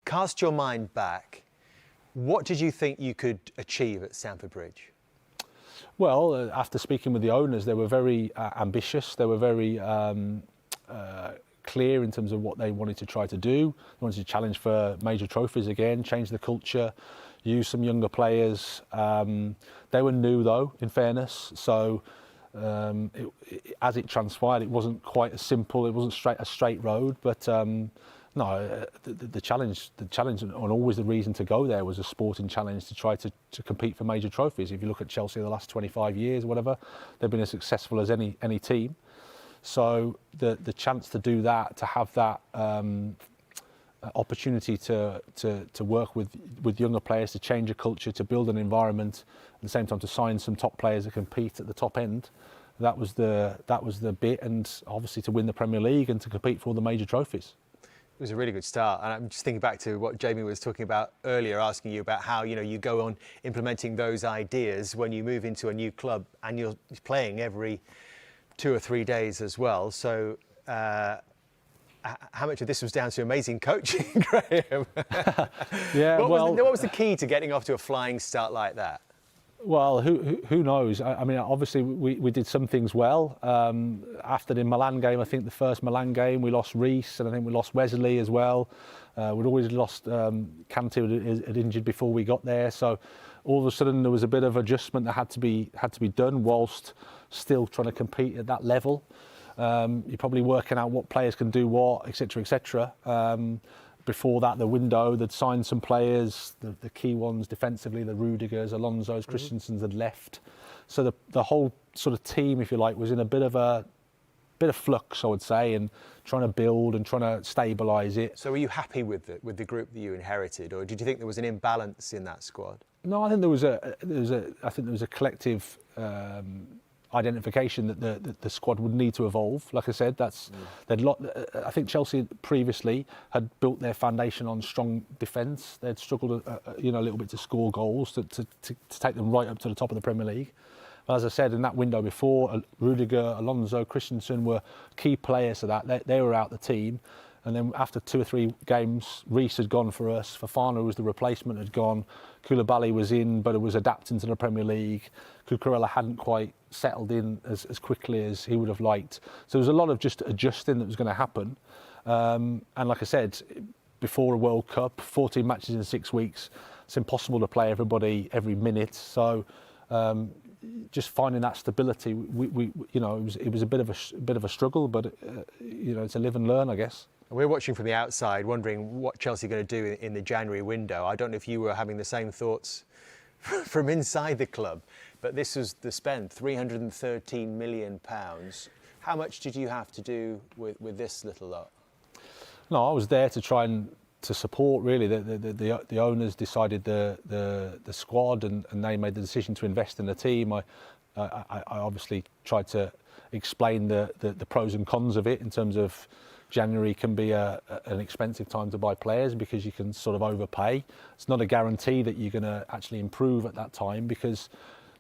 cast your mind back. What did you think you could achieve at Stamford Bridge? Well, after speaking with the owners, they were very ambitious. They were very clear in terms of what they wanted to try to do. They wanted to challenge for major trophies again, change the culture, use some younger players. They were new, though, in fairness. So as it transpired, it wasn't quite as simple. It wasn't a straight road, but no, the challenge and always the reason to go there was a sporting challenge to try to compete for major trophies. If you look at Chelsea the last 25 years or whatever, they've been as successful as any team. So the chance to do that, to have that opportunity to work with younger players, to change a culture, to build an environment, at the same time to sign some top players that compete at the top end, that was the bit, and obviously to win the Premier League and to compete for all the major trophies. It was a really good start, and I'm just thinking back to what Jamie was talking about earlier, asking you about how you go on implementing those ideas when you move into a new club and you're playing every 2 or 3 days as well. So how much of this was down to amazing coaching, Graham? Yeah, what was the key to getting off to a flying start like that? Well, who knows? I mean, obviously we did some things well. After the Milan game, I think the first Milan game, we lost Reece, and I think we lost Wesley as well. We'd always lost Kante had injured before we got there, so all of a sudden there was a bit of adjustment that had to be done whilst still trying to compete at that level. You're probably working out what players can do what, etc., etc. Before that, the window, they'd signed some players, the key ones defensively, the Rudigers, Alonso's, Christensen's had left. So the whole sort of team, if you like, was in a bit of flux, I would say, and trying to build and trying to stabilise it. So were you happy with the group that you inherited, or did you think there was an imbalance in that squad? No, I think there was a collective identification that the squad would need to evolve. Like I said, I think Chelsea previously had built their foundation on strong defence. They'd struggled, a little bit to score goals to take them right up to the top of the Premier League. But as I said, in that window before, Rudiger, Alonso, Christensen were key players to that. They were out the team. And then after 2 or 3 games, Reece had gone for us. Fofana was the replacement, had gone. Koulibaly was in, but it was adapting to the Premier League. Cucurella hadn't quite settled in as quickly as he would have liked. So there was a lot of just adjusting that was going to happen. And like I said, before a World Cup, 14 matches in 6 weeks, it's impossible to play everybody every minute. So just finding that stability, it was a bit of a struggle, but it's a live and learn, I guess. We're watching from the outside, wondering what Chelsea are going to do in the January window. I don't know if you were having the same thoughts from inside the club, but this was the spend, £313 million. How much did you have to do with this little lot? No, I was there to try and to support, really. The owners decided the squad, and they made the decision to invest in the team. I obviously tried to explain the pros and cons of it, in terms of January can be an expensive time to buy players because you can sort of overpay. It's not a guarantee that you're going to actually improve at that time, because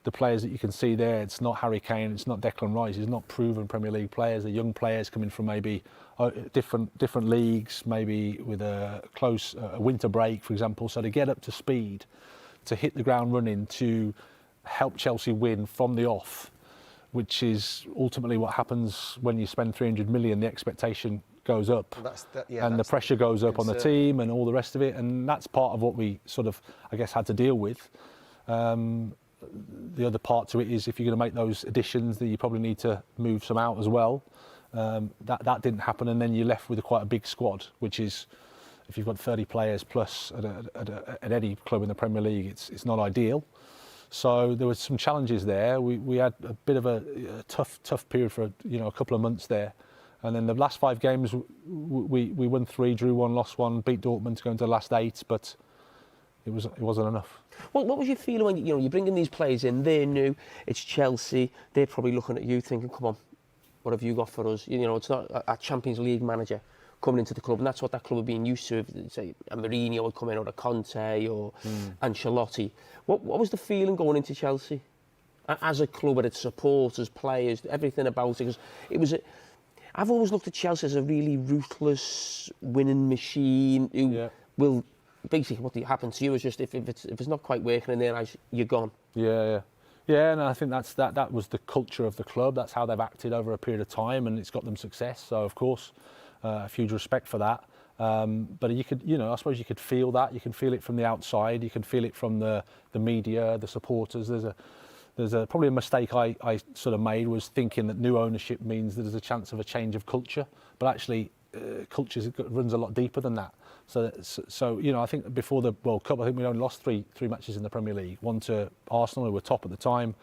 the players that you can see there, it's not Harry Kane, it's not Declan Rice, it's not proven Premier League players. They're young players coming from maybe different leagues, maybe with a close winter break, for example. So to get up to speed, to hit the ground running, to help Chelsea win from the off, which is ultimately what happens when you spend 300 million, the expectation goes up, and the pressure goes up on the team and all the rest of it, and that's part of what we sort of, I guess, had to deal with. The other part to it is, if you're going to make those additions, then you probably need to move some out as well. That didn't happen, and then you're left with quite a big squad, which is, if you've got 30 players plus at any club in the Premier League, it's not ideal. So there were some challenges there. We had a bit of a tough period for a couple of months there. And then the last 5 games, we won 3, drew 1, lost 1, beat Dortmund to go into the last 8, but it wasn't enough. Well, what was your feeling when you're bringing these players in? They're new. It's Chelsea. They're probably looking at you thinking, "Come on, what have you got for us?" It's not a Champions League manager coming into the club, and that's what that club have been used to. If, say, a Mourinho would come in, or a Conte, or Ancelotti. What was the feeling going into Chelsea as a club, with its supporters, players, everything about it? Because I've always looked at Chelsea as a really ruthless winning machine who will basically what happened to you is just if it's not quite working in their eyes, you're gone. Yeah, and I think that was the culture of the club. That's how they've acted over a period of time, and it's got them success. So of course, a huge respect for that. But you could, I suppose you could feel that. You can feel it from the outside. You can feel it from the media, the supporters. There's probably a mistake I sort of made, was thinking that new ownership means that there's a chance of a change of culture. But actually, culture runs a lot deeper than that. So I think before the World Cup, I think we only lost three matches in the Premier League. One to Arsenal, who were top at the time.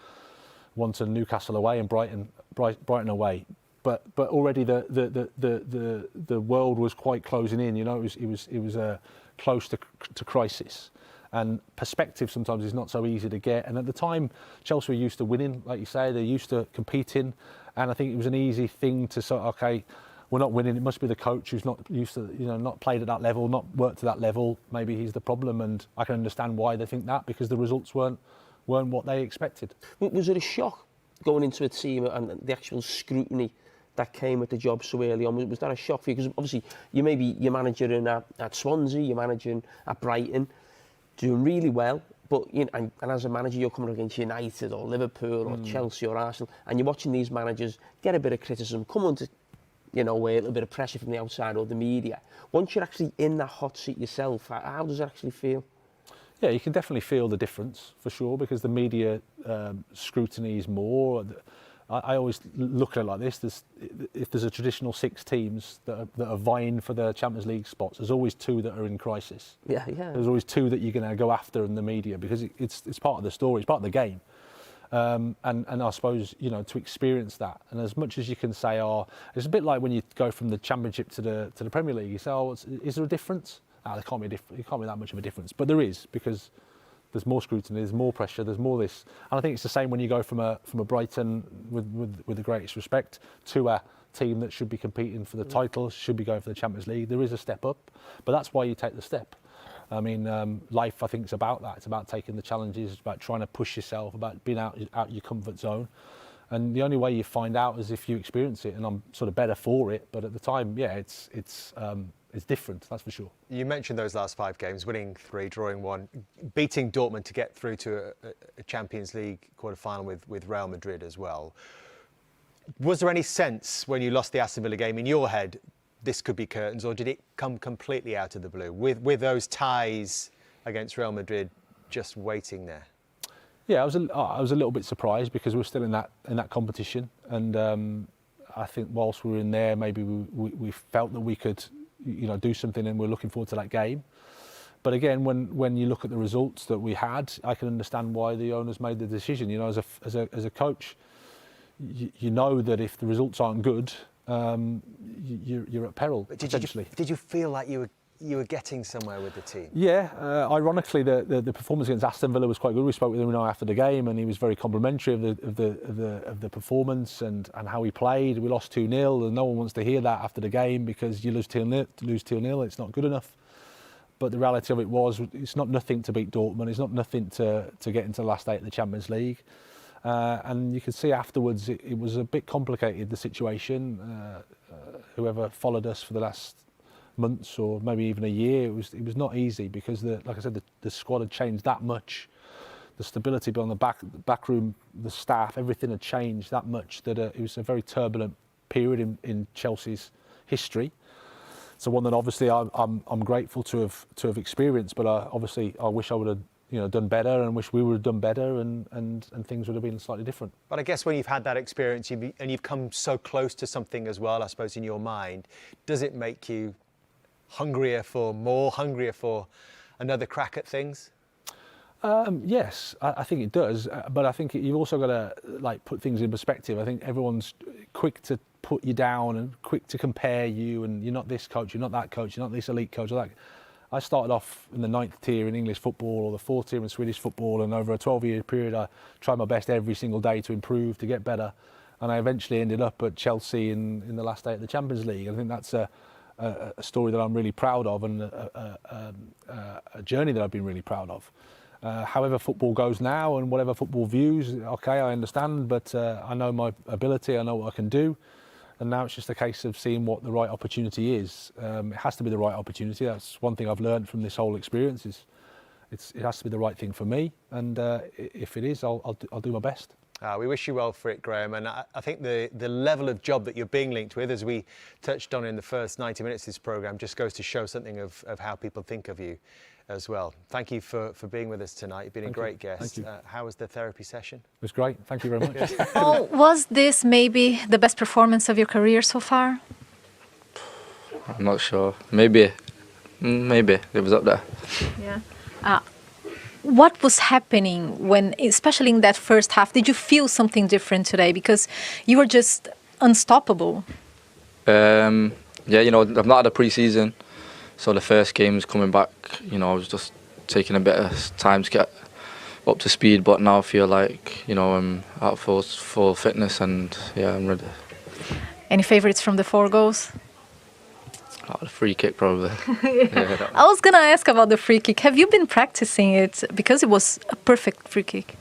One to Newcastle away, and Brighton away. But already the world was quite closing in. It was close to crisis. And perspective sometimes is not so easy to get. And at the time, Chelsea were used to winning, like you say. They're used to competing. And I think it was an easy thing to say, OK, we're not winning. It must be the coach who's not used to, not played at that level, not worked to that level. Maybe he's the problem. And I can understand why they think that, because the results weren't what they expected. Was it a shock going into a team and the actual scrutiny that came with the job so early on? Was that a shock for you? Because obviously you're managing at Swansea, you're managing at Brighton, doing really well, but and as a manager you're coming against United or Liverpool or Chelsea or Arsenal, and you're watching these managers get a bit of criticism, come under a little bit of pressure from the outside or the media. Once you're actually in that hot seat yourself, how does it actually feel? Yeah, you can definitely feel the difference, for sure, because the media scrutiny is more. I always look at it like this. If there's a traditional 6 teams that are vying for the Champions League spots, there's always 2 that are in crisis. Yeah. There's always 2 that you're going to go after in the media, because it's part of the story, it's part of the game. And I suppose, to experience that, and as much as you can say, it's a bit like when you go from the Championship to the Premier League. You say, is there a difference? There can't be that much of a difference, but there is, because there's more scrutiny, there's more pressure, there's more this. And I think it's the same when you go from a Brighton, with the greatest respect, to a team that should be competing for the title, should be going for the Champions League. There is a step up, but that's why you take the step. I mean, life, I think, is about that. It's about taking the challenges, it's about trying to push yourself, about being out your comfort zone. And the only way you find out is if you experience it, and I'm sort of better for it. But at the time, yeah, it's different, that's for sure. You mentioned those last 5 games, winning 3, drawing 1, beating Dortmund to get through to a Champions League quarter-final with Real Madrid as well. Was there any sense when you lost the Aston Villa game in your head this could be curtains, or did it come completely out of the blue with those ties against Real Madrid just waiting there? Yeah, I was a little bit surprised, because we're still in that competition, and I think whilst we were in there, maybe we felt that we could do something, and we're looking forward to that game. But again, when you look at the results that we had, I can understand why the owners made the decision. As a coach, you know that if the results aren't good, you're at peril, potentially. Did you feel like you were getting somewhere with the team? Yeah, ironically, the performance against Aston Villa was quite good. We spoke with him after the game, and he was very complimentary of the performance and how he played. We lost 2-0, and no one wants to hear that after the game, because you lose 2-0, it's not good enough. But the reality of it was, it's not nothing to beat Dortmund. It's not nothing to get into the last 8 of the Champions League. And you could see afterwards it was a bit complicated, the situation. Whoever followed us for the last months, or maybe even a year, it was not easy, because like I said, the squad had changed that much. The stability beyond the back room, the staff, everything had changed that much, that it was a very turbulent period in Chelsea's history. So one that obviously I'm grateful to have experienced, but obviously I wish I would have done better, and wish we would have done better, and things would have been slightly different. But I guess when you've had that experience and you've come so close to something as well, I suppose, in your mind, does it make you hungrier for another crack at things? Yes, I think it does. But I think you've also got to put things in perspective. I think everyone's quick to put you down and quick to compare you, and you're not this coach, you're not that coach, you're not this elite coach or that. I started off in the 9th tier in English football, or the 4th tier in Swedish football, and over a 12-year period I tried my best every single day to improve, to get better, and I eventually ended up at Chelsea in the last 8 of the Champions League. I think that's a story that I'm really proud of, and a journey that I've been really proud of. However football goes now, and whatever football views, okay, I understand, but I know my ability, I know what I can do. and now it's just a case of seeing what the right opportunity is. It has to be the right opportunity. That's one thing I've learned from this whole experience. It has to be the right thing for me, and if it is, I'll do my best. We wish you well for it, Graham, and I think the level of job that you're being linked with, as we touched on in the first 90 minutes of this programme, just goes to show something of how people think of you as well. Thank you for being with us tonight. You've been a great guest. How was the therapy session? It was great. Thank you very much. Oh, was this maybe the best performance of your career so far? I'm not sure. Maybe it was up there. Yeah. What was happening when, especially in that first half, did you feel something different today? Because you were just unstoppable. Yeah, you know, I've not had a pre-season, so the first games coming back, you know, I was just taking a bit of time to get up to speed, but now I feel like, you know, I'm at full fitness, and yeah, I'm ready. Any favourites from the 4 goals? Oh, the free kick, probably. Yeah, I was going to ask about the free kick. Have you been practicing it? Because it was a perfect free kick.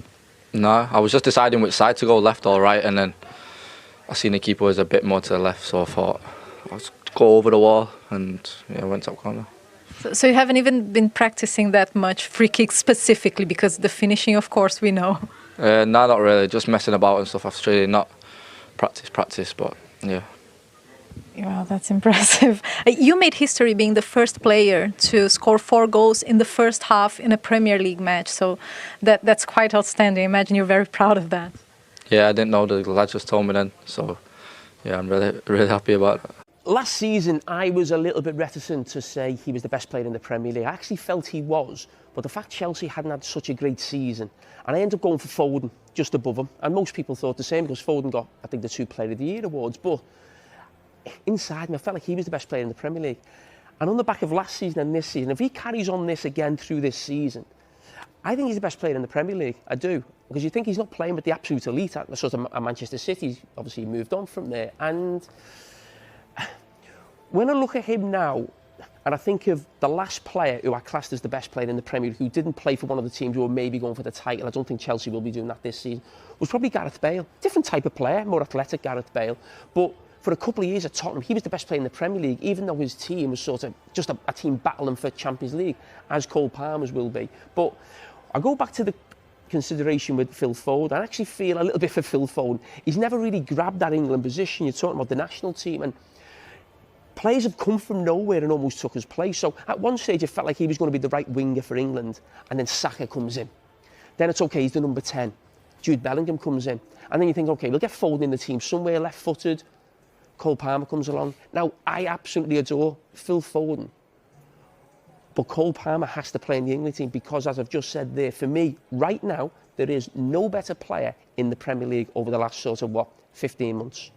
No, I was just deciding which side to go, left or right, and then I seen the keeper was a bit more to the left, so I thought I'll just go over the wall, and yeah, went top corner. So you haven't even been practicing that much free kicks specifically, because the finishing, of course, we know. No, not really. Just messing about and stuff. I've really not practice, but yeah. Wow, that's impressive. You made history being the first player to score 4 goals in the first half in a Premier League match. So that's quite outstanding. I imagine you're very proud of that. Yeah, I didn't know. The lads just told me then. So yeah, I'm really happy about that. Last season, I was a little bit reticent to say he was the best player in the Premier League. I actually felt he was, but the fact Chelsea hadn't had such a great season, and I ended up going for Foden, just above him. And most people thought the same, because Foden got, I think, the 2 Player of the Year awards. But inside me, I felt like he was the best player in the Premier League. And on the back of last season and this season, if he carries on this again through this season, I think he's the best player in the Premier League. I do. Because you think he's not playing with the absolute elite at sort of Manchester City. Obviously, he moved on from there. And when I look at him now, and I think of the last player who I classed as the best player in the Premier League, who didn't play for one of the teams who were maybe going for the title, I don't think Chelsea will be doing that this season, was probably Gareth Bale. Different type of player, more athletic Gareth Bale. But for a couple of years at Tottenham, he was the best player in the Premier League, even though his team was sort of just a team battling for Champions League, as Cole Palmer's will be. But I go back to the consideration with Phil Foden. I actually feel a little bit for Phil Foden. He's never really grabbed that England position. You're talking about the national team, and players have come from nowhere and almost took his place. So at one stage, it felt like he was going to be the right winger for England, and then Saka comes in. Then it's okay, he's the number 10. Jude Bellingham comes in. And then you think, okay, we'll get Foden in the team somewhere, left-footed. Cole Palmer comes along. Now, I absolutely adore Phil Foden. But Cole Palmer has to play in the England team because, as I've just said there, for me, right now, there is no better player in the Premier League over the last 15 months.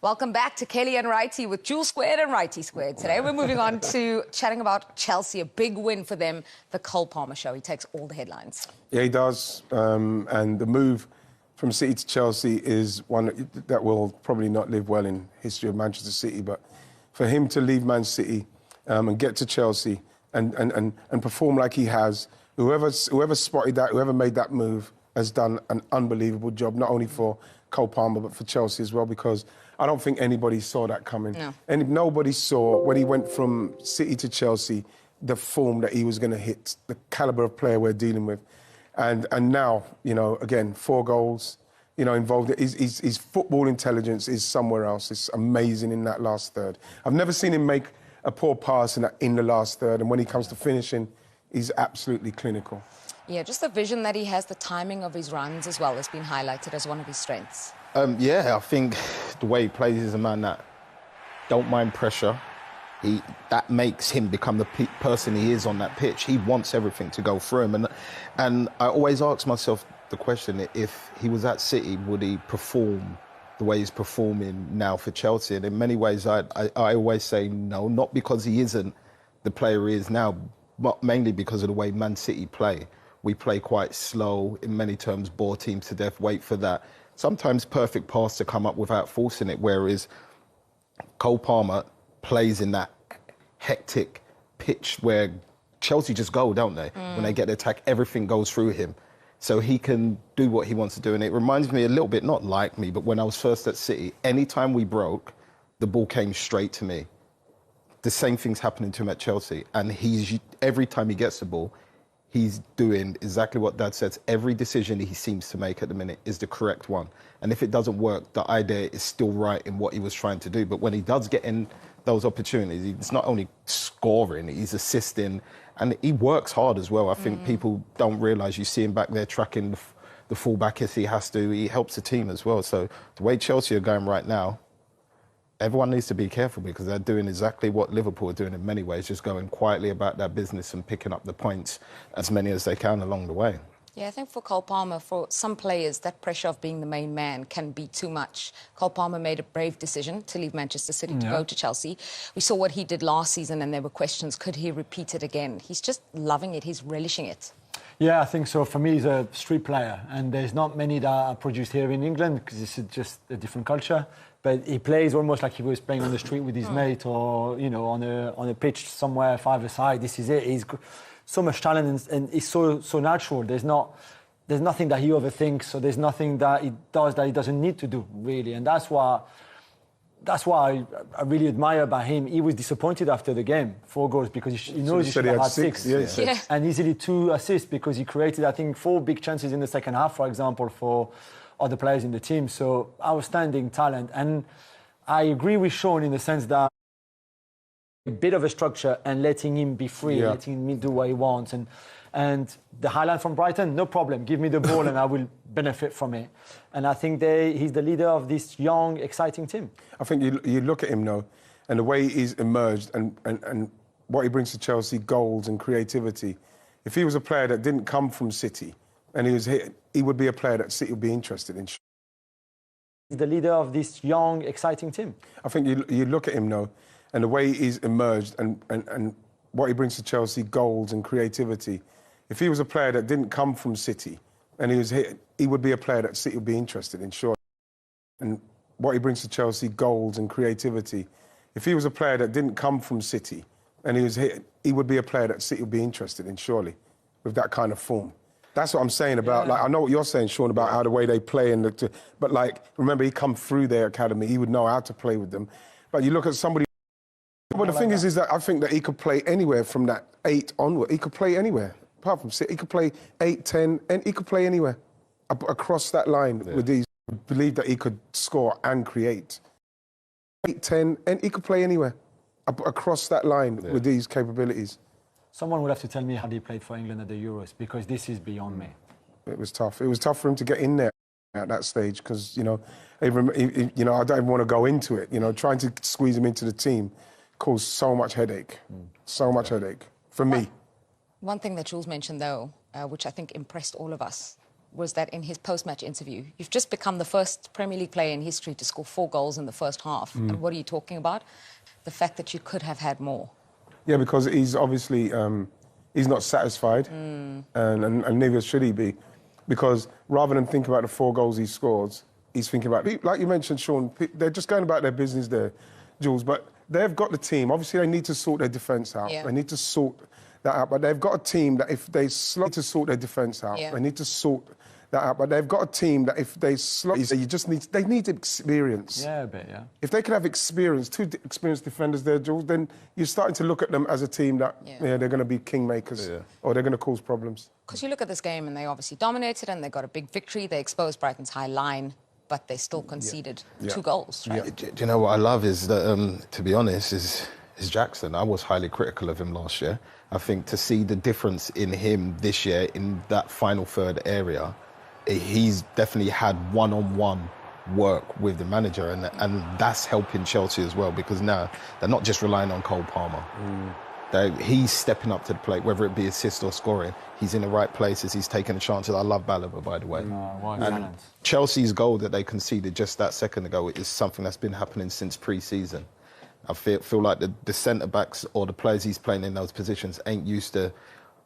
Welcome back to Kelly and Righty with Jules Squared and Righty Squared. Today we're moving on to chatting about Chelsea, a big win for them, the Cole Palmer show. He takes all the headlines. Yeah, he does. And the move from City to Chelsea is one that will probably not live well in history of Manchester City. But for him to leave Man City and get to Chelsea and perform like he has, whoever spotted that, whoever made that move has done an unbelievable job, not only for Cole Palmer, but for Chelsea as well, because I don't think anybody saw that coming. No. And nobody saw, when he went from City to Chelsea, the form that he was going to hit, the calibre of player we're dealing with. And now, you know, again, 4 goals, you know, involved. His football intelligence is somewhere else. It's amazing in that last third. I've never seen him make a poor pass in the last third. And when he comes to finishing, he's absolutely clinical. Yeah, just the vision that he has, the timing of his runs as well has been highlighted as one of his strengths. Yeah, I think the way he plays is a man that don't mind pressure. That makes him become the person he is on that pitch. He wants everything to go through him. And I always ask myself the question, if he was at City, would he perform the way he's performing now for Chelsea? And in many ways, I always say no, not because he isn't the player he is now, but mainly because of the way Man City play. We play quite slow, in many terms, bore teams to death, wait for that sometimes perfect pass to come up without forcing it, whereas Cole Palmer plays in that hectic pitch where Chelsea just go, don't they? When they get the attack, everything goes through him. So he can do what he wants to do. And it reminds me a little bit, not like me, but when I was first at City, anytime we broke, the ball came straight to me. The same thing's happening to him at Chelsea, and every time he gets the ball, he's doing exactly what Dad says. Every decision he seems to make at the minute is the correct one. And if it doesn't work, the idea is still right in what he was trying to do. But when he does get in those opportunities, he's not only scoring, he's assisting, and he works hard as well. I think people don't realise, you see him back there tracking the full-back if he has to. He helps the team as well. So the way Chelsea are going right now, everyone needs to be careful because they're doing exactly what Liverpool are doing in many ways, just going quietly about their business and picking up the points, as many as they can along the way. Yeah, I think for Cole Palmer, for some players, that pressure of being the main man can be too much. Cole Palmer made a brave decision to leave Manchester City to go to Chelsea. We saw what he did last season and there were questions, could he repeat it again? He's just loving it, he's relishing it. Yeah, I think so. For me, he's a street player, and there's not many that are produced here in England because it's just a different culture. But he plays almost like he was playing on the street with his mate, or on a pitch somewhere, five-a-side. This is it. He's so much talent, and it's so natural. There's nothing that he overthinks, so there's nothing that he does that he doesn't need to do, really. And that's why I really admire about him. He was disappointed after the game, 4 goals, because he knows he should have had 6. Yeah. And easily 2 assists because he created, I think, 4 big chances in the second half, for example, for other players in the team. So outstanding talent. And I agree with Sean in the sense that a bit of a structure and letting him be free, letting him do what he wants. And the highlight from Brighton, no problem. Give me the ball and I will benefit from it. And I think he's the leader of this young, exciting team. I think you look at him now, and the way he's emerged and what he brings to Chelsea, goals and creativity. If he was a player that didn't come from City and he was here, he would be a player that City would be interested in. He's the leader of this young, exciting team. I think you look at him now, and the way he's emerged and what he brings to Chelsea, goals and creativity. If he was a player that didn't come from City and he was here, he would be a player that City would be interested in, sure. And what he brings to Chelsea, goals and creativity. If he was a player that didn't come from City and he was here, he would be a player that City would be interested in, surely, with that kind of form. That's what I'm saying about, like, I know what you're saying, Sean, about how the way they play, but, like, remember, he come through their academy, he would know how to play with them. But you look at somebody, but the thing is that I think that he could play anywhere from that 8 onward. He could play anywhere. Apart from City, he could play 8, 10, and he could play anywhere across that line with these. Believe that he could score and create. 8, 10, and he could play anywhere across that line with these capabilities. Someone would have to tell me how he played for England at the Euros, because this is beyond me. It was tough. It was tough for him to get in there at that stage because, I don't even want to go into it. Trying to squeeze him into the team caused so much headache. So much headache for me. One thing that Jules mentioned, though, which I think impressed all of us, was that in his post-match interview, you've just become the first Premier League player in history to score 4 goals in the first half. And what are you talking about? The fact that you could have had more. Yeah, because he's obviously, he's not satisfied, and neither should he be. Because rather than think about the 4 goals he scored, he's thinking about, like you mentioned, Sean, they're just going about their business there, Jules, but they've got the team. Obviously, they need to sort their defence out. Yeah. They need to sort that out, but they've got a team that if they slot to sort their defence out, they need to sort that out, but they've got a team that if they slot, they need experience. Yeah, a bit, yeah. If they could have experience, 2 experienced defenders there, Jules, then you're starting to look at them as a team that, they're going to be kingmakers or they're going to cause problems. Because you look at this game and they obviously dominated and they got a big victory. They exposed Brighton's high line, but they still conceded 2 goals, right? Do you know what I love is that, to be honest, is Jackson. I was highly critical of him last year. I think to see the difference in him this year in that final third area, he's definitely had one-on-one work with the manager, and that's helping Chelsea as well, because now they're not just relying on Cole Palmer. He's stepping up to the plate, whether it be assist or scoring. He's in the right places. He's taking the chances. I love Balaba, by the way. And Chelsea's goal that they conceded just that second ago is something that's been happening since pre-season. I feel like the centre-backs or the players he's playing in those positions ain't used to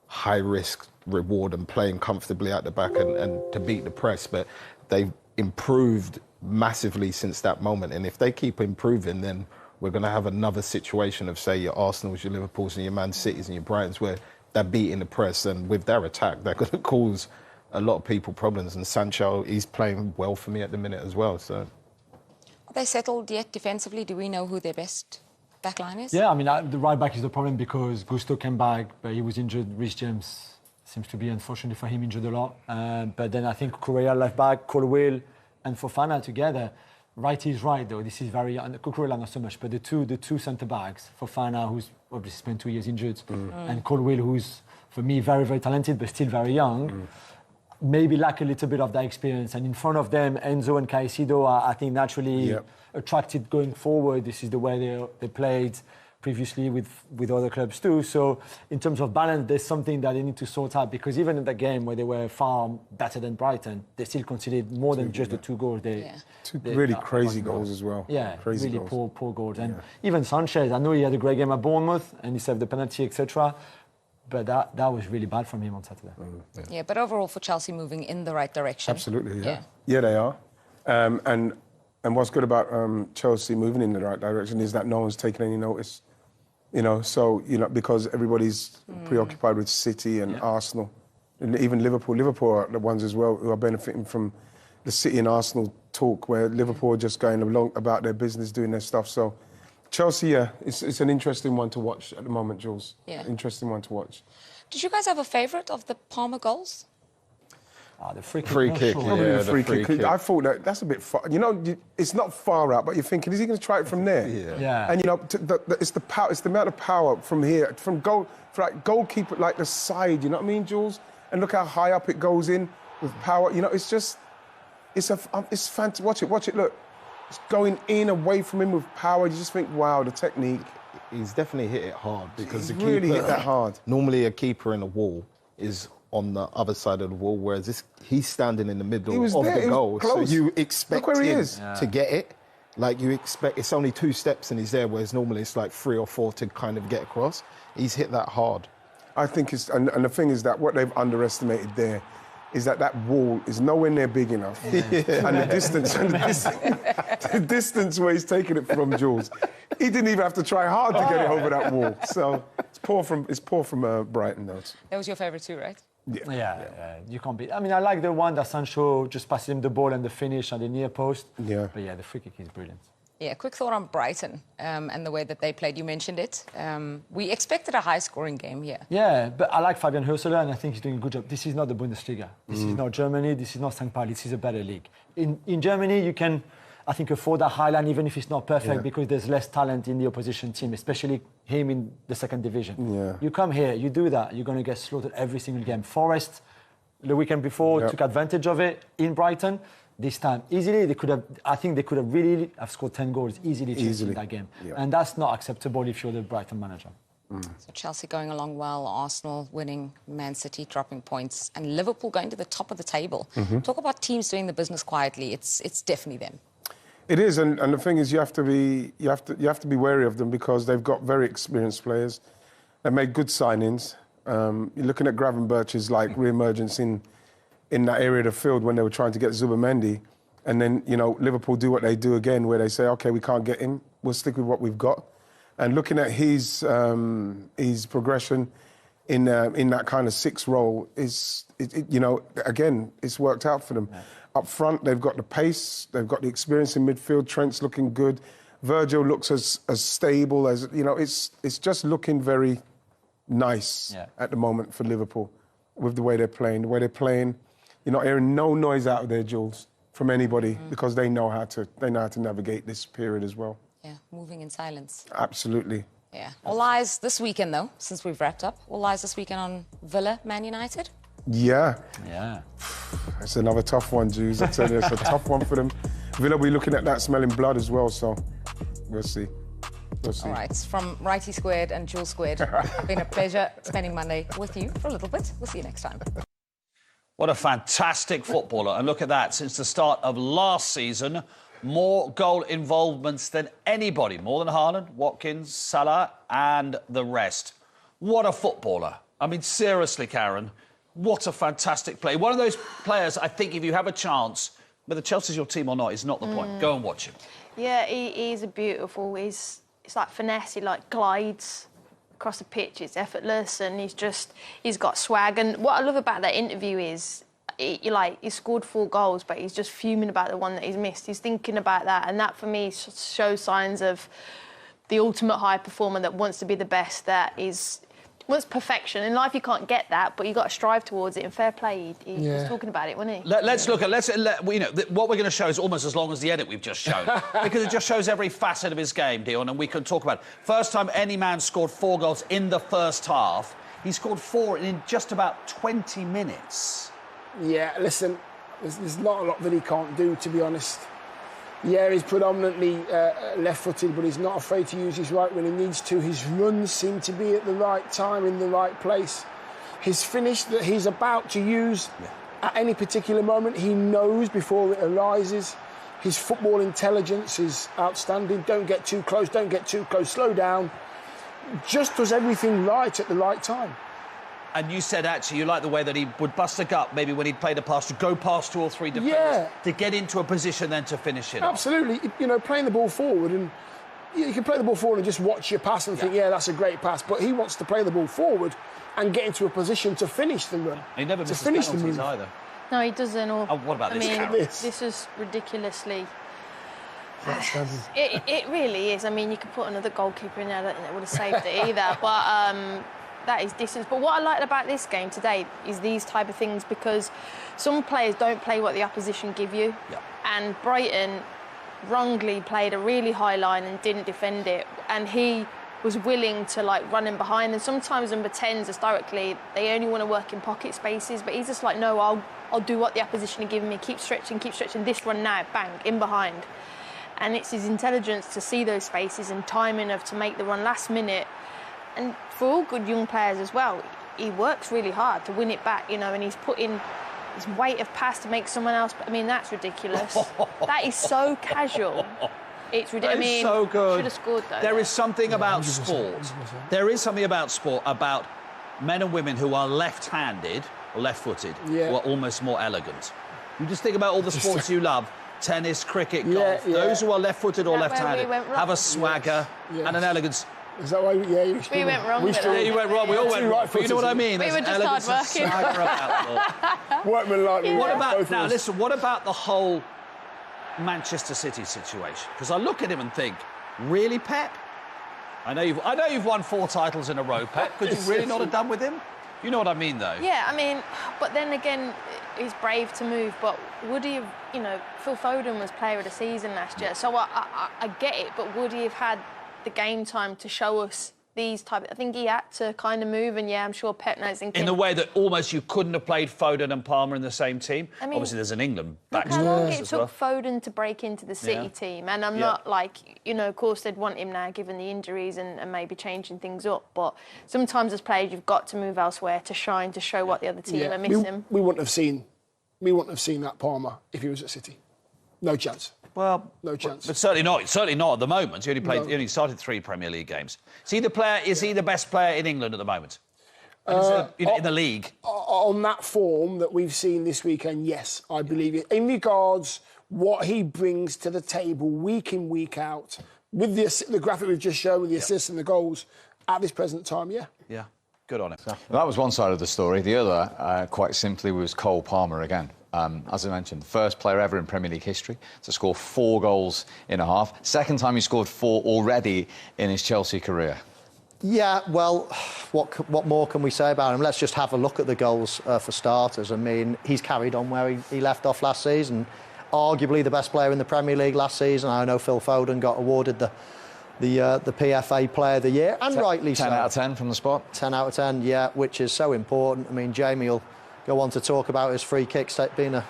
high-risk reward and playing comfortably at the back and to beat the press, but they've improved massively since that moment. And if they keep improving, then we're going to have another situation of, say, your Arsenals, your Liverpools and your Man Cities and your Brightons, where they're beating the press, and with their attack, they're going to cause a lot of people problems. And Sancho, he's playing well for me at the minute as well. So they settled yet defensively? Do we know who their best back line is? Yeah, I mean, the right back is the problem because Gusto came back, but he was injured. Reece James seems to be, unfortunately for him, injured a lot. But then I think Cucurella left back, Colwill and Fofana together. Right is right, though. This is very... Cucurella not so much, but the two centre-backs, Fofana, who's obviously spent 2 years injured, and Colwill, who's, for me, very, very talented, but still very young, maybe lack a little bit of that experience. And in front of them, Enzo and Caicedo are, I think, naturally attracted going forward. This is the way they played previously with other clubs too. So in terms of balance, there's something that they need to sort out, because even in the game where they were far better than Brighton, they still conceded more than just the 2 goals. Two really crazy goals as well. Yeah, crazy really goals. poor goals. And even Sanchez, I know he had a great game at Bournemouth and he saved the penalty, etc. But that was really bad from him on Saturday. Yeah, but overall for Chelsea moving in the right direction. Absolutely, yeah. Yeah, they are. And what's good about Chelsea moving in the right direction is that no one's taking any notice. You know, so, you know, because everybody's preoccupied with City and Arsenal, and even Liverpool. Liverpool are the ones as well who are benefiting from the City and Arsenal talk, where Liverpool are just going along about their business, doing their stuff. So Chelsea, it's an interesting one to watch at the moment, Jules. Yeah. Interesting one to watch. Did you guys have a favourite of the Palmer goals? The free kick. Free kick, Probably yeah, the free kick. kick. I thought that's a bit far. You know, it's not far out, but you're thinking, is he going to try it from there? Yeah. And you know, it's the power. It's the amount of power from here, from goal, for like goalkeeper, like the side. You know what I mean, Jules? And look how high up it goes in with power. You know, it's just, it's fantastic. Watch it. Look, it's going in away from him with power. You just think, wow, the technique. He's definitely hit it hard, because He's the really keeper, hit that hard. Normally a keeper in a wall is on the other side of the wall, whereas he's standing in the middle He was of there, the he was goal. So close. you expect Look where he him is. to get it. Like you expect, it's only 2 steps and he's there, whereas normally it's like 3 or 4 to kind of get across. He's hit that hard. I think it's, and the thing is that what they've underestimated there is that wall is nowhere near big enough. And the distance where he's taking it from, Jules, he didn't even have to try hard to get it over that wall. So it's poor from Brighton, though. That was your favourite too, right? Yeah, you can't beat. I mean, I like the one that Sancho just passes him the ball and the finish on the near post. Yeah. But yeah, the free kick is brilliant. Yeah, quick thought on Brighton and the way that they played. You mentioned it. We expected a high-scoring game here. Yeah, but I like Fabian Hürseler and I think he's doing a good job. This is not the Bundesliga. This is not Germany. This is not St. Pauli. This is a better league. In Germany, you can, I think, afford a high line even if it's not perfect because there's less talent in the opposition team, especially him in the second division. Yeah. You come here, you do that, you're going to get slaughtered every single game. Forest, the weekend before, took advantage of it in Brighton. This time, easily, I think they could have really have scored 10 goals easily in that game. Yeah. And that's not acceptable if you're the Brighton manager. So Chelsea going along well, Arsenal winning, Man City dropping points, and Liverpool going to the top of the table. Talk about teams doing the business quietly. It's definitely them. It is, and the thing is, you have to be wary of them because they've got very experienced players. They made good signings. You're looking at Gravenberch's like re-emergence in that area of the field when they were trying to get Zubimendi, and then Liverpool do what they do again, where they say, okay, we can't get him, we'll stick with what we've got. And looking at his progression in that kind of 6 role again, it's worked out for them. Yeah. Up front, they've got the pace, they've got the experience in midfield. Trent's looking good. Virgil looks as stable as It's just looking very nice at the moment for Liverpool with the way they're playing. The way they're playing, you're not hearing no noise out of there, Jules, from anybody because they know how to navigate this period as well. Yeah, moving in silence. Absolutely. Yeah. All eyes this weekend, though, since we've wrapped up. All eyes this weekend on Villa, Man United. Yeah. Yeah. It's another tough one, Jules. I tell you, it's a tough one for them. Villa will be looking at that smelling blood as well, so we'll see. All right, from Righty Squared and Jules Squared, it's been a pleasure spending Monday with you for a little bit. We'll see you next time. What a fantastic footballer. And look at that, since the start of last season, more goal involvements than anybody, more than Haaland, Watkins, Salah and the rest. What a footballer. I mean, seriously, Karen, what a fantastic player. One of those players, I think, if you have a chance, whether Chelsea's your team or not is not the point. Go and watch him. Yeah, he's a beautiful. It's like finesse. He like glides across the pitch. It's effortless, and he's got swag. And what I love about that interview is he scored 4 goals, but he's just fuming about the one that he's missed. He's thinking about that, and that for me shows signs of the ultimate high performer that wants to be the best. That wants perfection in life. You can't get that, but you got to strive towards it. And fair play, he was talking about it, wasn't he? Let's look at what we're going to show is almost as long as the edit we've just shown because it just shows every facet of his game, Dion, and we can talk about it. First time any man scored 4 goals in the first half. He scored 4 in just about 20 minutes. Yeah, listen, there's not a lot that he can't do, to be honest. Yeah, he's predominantly left-footed, but he's not afraid to use his right when he needs to. His runs seem to be at the right time, in the right place. His finish that he's about to use at any particular moment, he knows before it arises. His football intelligence is outstanding. Don't get too close, slow down. Just does everything right at the right time. And you said, actually, you like the way that he would bust a gut, maybe when he'd played a pass, to go past 2 or 3 defenders, to get into a position then to finish it Absolutely. off. Playing the ball forward, and you can play the ball forward and just watch your pass and think, that's a great pass. But he wants to play the ball forward and get into a position to finish the run. He never misses penalties either. No, he doesn't. Or, what about this, Carol? This is ridiculously... It really is. I mean, you could put another goalkeeper in there, I don't think that would have saved it either. But that is distance. But what I liked about this game today is these type of things, because some players don't play what the opposition give you. Yeah. And Brighton wrongly played a really high line and didn't defend it. And he was willing to run in behind. And sometimes number 10s historically, they only want to work in pocket spaces. But he's just like, no, I'll do what the opposition are giving me. Keep stretching. This run now, bang, in behind. And it's his intelligence to see those spaces and timing to make the run last minute. And for all good young players as well, he works really hard to win it back, and he's put in his weight of pass to make someone else. I mean, that's ridiculous. That is so casual. It's ridiculous. So good. Should have scored though. There is something about sport. There is something about sport, about men and women who are left-handed or left-footed, who are almost more elegant. You just think about all the sports you love. Tennis, cricket, golf. Those who are left-footed or left-handed have a swagger and an elegance. Is that why? We went wrong. You went wrong. We all went wrong. But you know what I mean? We were just hard-working. Workman like me. What about now? Listen. What about the whole Manchester City situation? Because I look at him and think, really, Pep? I know you've won 4 titles in a row, Pep. Could you really not have done with him? You know what I mean, though. Yeah, I mean, but then again, he's brave to move. But would he have? Phil Foden was player of the season last year, so I get it. But would he have had the game time to show us these type? I think he had to kind of move, and I'm sure Pep knows. Thinking, in the way that almost you couldn't have played Foden and Palmer in the same team. I mean, obviously, there's an England backstory. How long it took Foden to break into the City team, and I'm not of course they'd want him now given the injuries and maybe changing things up. But sometimes as players, you've got to move elsewhere to shine, to show what the other team are missing. We wouldn't have seen that Palmer if he was at City. No chance. Well, no chance. But certainly not at the moment. He only started 3 Premier League games. Is he the best player in England at the moment? In the league? On that form that we've seen this weekend, yes, I believe it. In regards what he brings to the table week in, week out, with the graphic we've just shown, with the assists and the goals, at this present time, Yeah, good on him. Well, that was one side of the story. The other, quite simply, was Cole Palmer again. As I mentioned, first player ever in Premier League history to score 4 goals in a half. Second time he scored 4 already in his Chelsea career. Yeah, well, what more can we say about him? Let's just have a look at the goals for starters. I mean, he's carried on where he left off last season. Arguably the best player in the Premier League last season. I know Phil Foden got awarded the PFA Player of the Year, and rightly so. 10 out of 10 from the spot? 10 out of 10, yeah, which is so important. I mean, Jamie will go on to talk about his free kicks, being a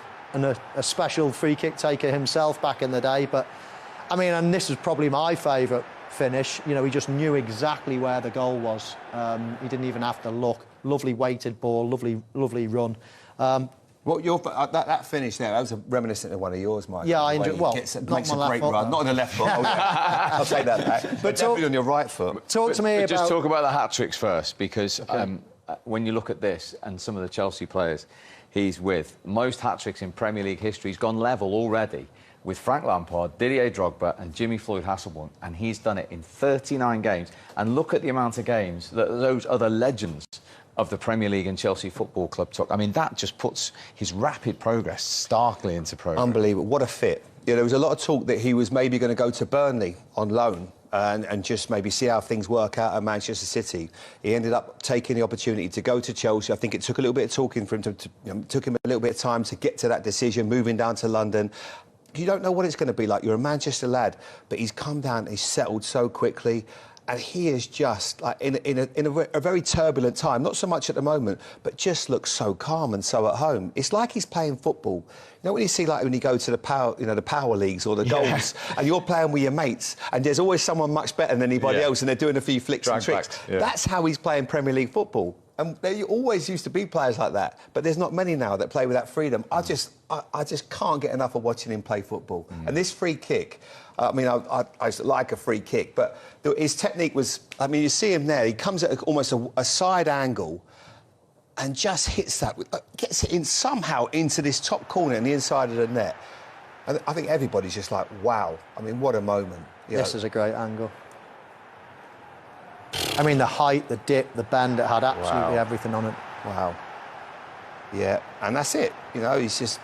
special free kick taker himself back in the day. But, I mean, and this is probably my favourite finish. He just knew exactly where the goal was. He didn't even have to look. Lovely weighted ball, lovely run. That finish there, that was reminiscent of one of yours, Mike. Yeah, I enjoyed. Well, makes a great run. Not on the left foot. I'll take that back. But definitely on your right foot. Talk to me about. Just talk about the hat tricks first, because when you look at this and some of the Chelsea players he's with, most hat tricks in Premier League history, he's gone level already with Frank Lampard, Didier Drogba and Jimmy Floyd Hasselbaink, and he's done it in 39 games. And look at the amount of games that those other legends of the Premier League and Chelsea Football Club took. I mean, that just puts his rapid progress starkly into progress. Unbelievable. What a fit. You know, there was a lot of talk that he was maybe going to go to Burnley on loan and just maybe see how things work out at Manchester City. He ended up taking the opportunity to go to Chelsea. I think it took a little bit of talking for him took him a little bit of time to get to that decision, moving down to London. You don't know what it's going to be like. You're a Manchester lad, but he's come down, he's settled so quickly. And he is just like in a very turbulent time, not so much at the moment, but just looks so calm and so at home. It's like he's playing football. You know when you see like when you go to the power leagues or the goals, and you're playing with your mates, and there's always someone much better than anybody else, and they're doing a few flicks and tricks. That's how he's playing Premier League football. And there always used to be players like that, but there's not many now that play with that freedom. I just can't get enough of watching him play football. And this free kick, I mean, I like a free kick, but his technique was, I mean, you see him there, he comes at almost a side angle and just hits that, gets it in somehow into this top corner in the inside of the net. And I think everybody's just like, wow. I mean, what a moment. This is a great angle. I mean, the height, the dip, the bend, it had absolutely everything on it. Wow. Yeah, and that's it. You know, he's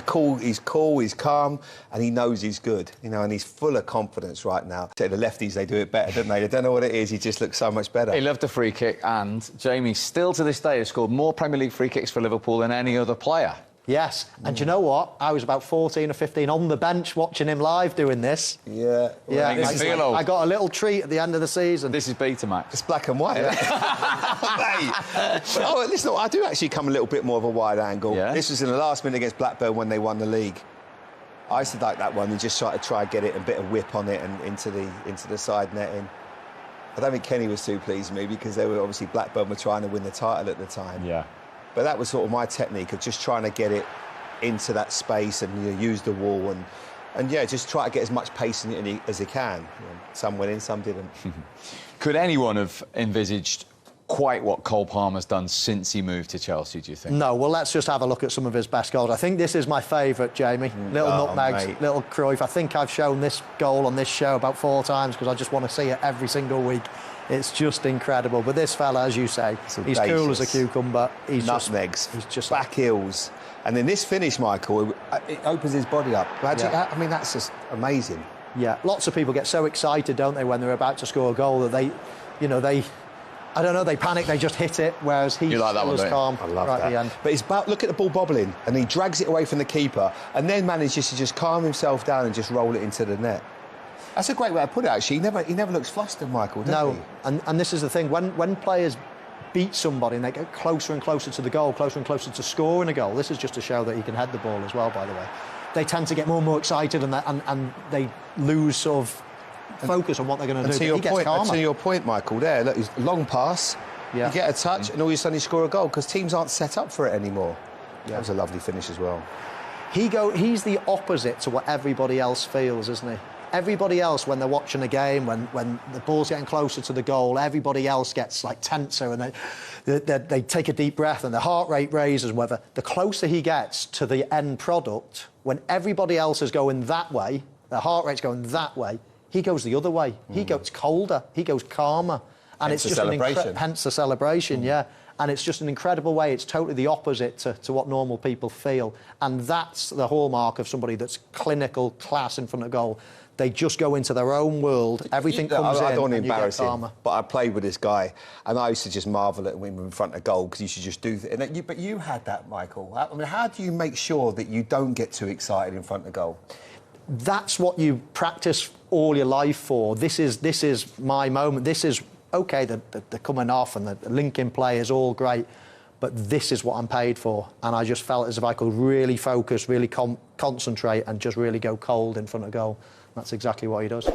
cool, he's calm, and he knows he's good, you know, and he's full of confidence right now. The lefties, they do it better, don't they? They don't know what it is, he just looks so much better. He loved the free kick, and Jamie, still to this day, has scored more Premier League free kicks for Liverpool than any other player. Yes, and you know what? I was about 14 or 15 on the bench watching him live doing this. Yeah. I got a little treat at the end of the season. This is Betamax. It's black and white. But, listen, I do actually come a little bit more of a wide angle. Yeah. This was in the last minute against Blackburn when they won the league. I used to like that one and just try and get it, a bit of whip on it and into the side netting. I don't think Kenny was too pleased with me because they were obviously Blackburn were trying to win the title at the time. Yeah. But that was sort of my technique of just trying to get it into that space and use the wall and yeah, just try to get as much pace in it as he can. You know, some went in, some didn't. Could anyone have envisaged quite what Cole Palmer's done since he moved to Chelsea, do you think? No, well, let's just have a look at some of his best goals. I think this is my favourite, Jamie. Little nutmegs, mate. Little Cruyff. I think I've shown this goal on this show about 4 times because I just want to see it every single week. It's just incredible. But this fella, as you say, he's cool as a cucumber. He's nutmegs. He's just back heels. And then this finish, Michael, it opens his body up. I mean, that's just amazing. Yeah, lots of people get so excited, don't they, when they're about to score a goal that they I don't know, they panic, they just hit it, whereas he was calm right at the end. But it's about, look at the ball bobbling, and he drags it away from the keeper, and then manages to just calm himself down and just roll it into the net. That's a great way to put it, actually. He never looks flustered, Michael, does he? And this is the thing, when players beat somebody and they get closer and closer to the goal, closer and closer to scoring a goal, this is just to show that he can head the ball as well, by the way, they tend to get more and more excited and they lose sort of focus on what they're going to do. To your point, Michael, there, look, long pass, you get a touch, and all of a sudden you score a goal because teams aren't set up for it anymore. That was a lovely finish as well. He's the opposite to what everybody else feels, isn't he? Everybody else, when they're watching a game, when the ball's getting closer to the goal, everybody else gets like tenser and they take a deep breath and their heart rate raises. Whether the closer he gets to the end product, when everybody else is going that way, their heart rate's going that way, he goes the other way. He goes colder. He goes calmer. And hence it's just hence the celebration, yeah. And it's just an incredible way. It's totally the opposite to what normal people feel. And that's the hallmark of somebody that's clinical, class in front of goal. They just go into their own world. Everything comes in. I don't want to embarrass him, but I played with this guy, and I used to just marvel at him in front of goal because you should just do. But you had that, Michael. I mean, how do you make sure that you don't get too excited in front of goal? That's what you practice all your life for. This is my moment. This is okay. The coming off and the linking play is all great, but this is what I'm paid for. And I just felt as if I could really focus, really concentrate, and just really go cold in front of goal. That's exactly what he does.